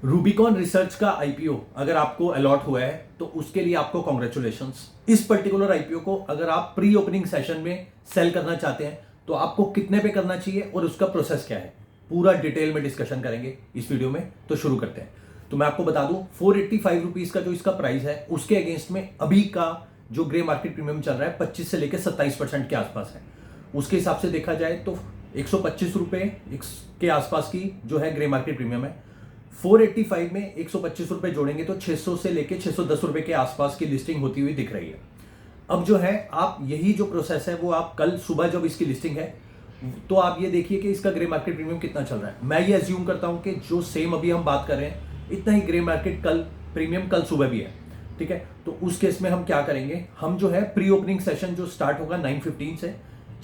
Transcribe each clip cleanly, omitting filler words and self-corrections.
Rubicon research का IPO अगर आपको अलॉट हुआ है तो उसके लिए आपको कॉन्ग्रेचुलेशंस। इस पर्टिकुलर आईपीओ को अगर आप प्री ओपनिंग सेशन में सेल करना चाहते हैं तो आपको कितने पे करना चाहिए और उसका प्रोसेस क्या है, पूरा डिटेल में डिस्कशन करेंगे इस वीडियो में। तो शुरू करते हैं। तो मैं आपको बता दूं 485 रुपीज का जो इसका प्राइस है उसके अगेंस्ट में अभी का जो ग्रे मार्केट प्रीमियम चल रहा है 25 से लेकर 27% के आसपास है। उसके हिसाब से देखा जाए तो 125 रुपए के आसपास की जो है ग्रे मार्केट प्रीमियम है। 485 में 125 रुपए जोड़ेंगे तो 600 से लेके 610 रुपए के आसपास की लिस्टिंग होती हुई दिख रही है। अब जो है आप यही जो प्रोसेस है वो आप कल सुबह जब इसकी लिस्टिंग है तो आप ये देखिए कि इसका ग्रे मार्केट प्रीमियम कितना चल रहा है। मैं ये अज्यूम करता हूं कि जो सेम अभी हम बात कर रहे हैं इतना ही ग्रे मार्केट कल प्रीमियम कल सुबह भी है, ठीक है। तो उस केस में हम क्या करेंगे, हम जो है प्री ओपनिंग सेशन जो स्टार्ट होगा 9:15 से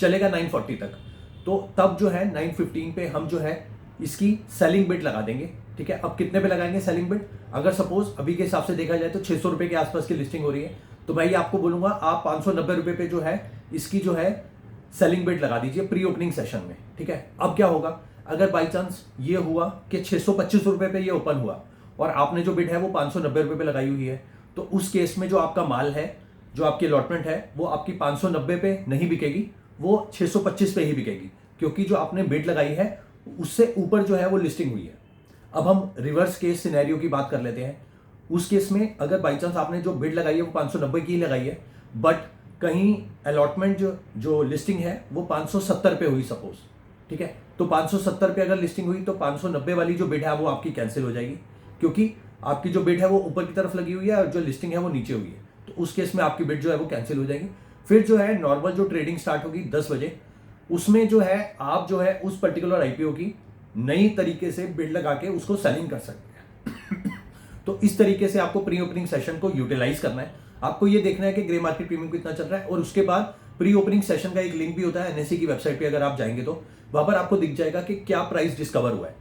चलेगा 9:40 तक, तो तब जो है 9:15 पे हम जो है इसकी सेलिंग बिड लगा देंगे, ठीक है। अब कितने पे लगाएंगे सेलिंग बिड, अगर सपोज अभी के हिसाब से देखा जाए तो 600 रुपए के आसपास की लिस्टिंग हो रही है तो मैं ये आपको बोलूंगा आप 590 रुपए पे जो है इसकी जो है सेलिंग बिड लगा दीजिए प्री ओपनिंग सेशन में, ठीक है। अब क्या होगा, अगर बाई चांस ये हुआ कि 625 रुपए पे ये ओपन हुआ और आपने जो बिड है वो 590 रुपए पे लगाई हुई है, तो उस केस में जो आपका माल है, जो आपकी अलॉटमेंट है वो आपकी 590 पे नहीं बिकेगी, वो 625 पे ही बिकेगी, क्योंकि जो आपने बिड लगाई है उससे ऊपर जो है वो लिस्टिंग हुई है। अब हम रिवर्स केस सिनेरियो की बात कर लेते हैं। उस केस में अगर बाई चांस आपने जो बिड लगाई है वो 590 की ही लगाई है, बट कहीं अलॉटमेंट जो लिस्टिंग है वो 570 पे हुई सपोज, ठीक है। तो 570 पे अगर लिस्टिंग हुई तो 590 वाली जो बिड है वो आपकी कैंसिल हो जाएगी, क्योंकि आपकी जो बिड है वो ऊपर की तरफ लगी हुई है और जो लिस्टिंग है वो नीचे हुई है। तो उस केस में आपकी बिड जो है वो कैंसिल हो जाएगी। फिर जो है नॉर्मल जो ट्रेडिंग स्टार्ट होगी 10 बजे, उसमें जो है आप जो है उस पर्टिकुलर आईपीओ की नई तरीके से बिड लगा के उसको सेलिंग कर सकते हैं। तो इस तरीके से आपको प्री ओपनिंग सेशन को यूटिलाइज करना है। आपको ये देखना है कि ग्रे मार्केट प्रीमियम कितना चल रहा है, और उसके बाद प्री ओपनिंग सेशन का एक लिंक भी होता है एनएससी की वेबसाइट पे, अगर आप जाएंगे तो वहां पर आपको दिख जाएगा कि क्या प्राइस डिस्कवर हुआ है।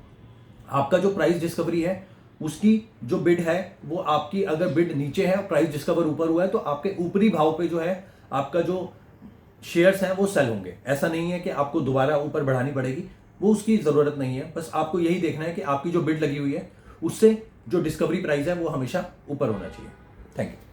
आपका जो प्राइस डिस्कवरी है उसकी जो बिड है वो आपकी अगर बिड नीचे है और प्राइस डिस्कवर ऊपर हुआ है तो आपके ऊपरी भाव पे जो है आपका जो शेयर्स हैं वो सेल होंगे। ऐसा नहीं है कि आपको दोबारा ऊपर बढ़ानी पड़ेगी, वो उसकी जरूरत नहीं है। बस आपको यही देखना है कि आपकी जो बिड लगी हुई है उससे जो डिस्कवरी प्राइस है वो हमेशा ऊपर होना चाहिए। Thank you.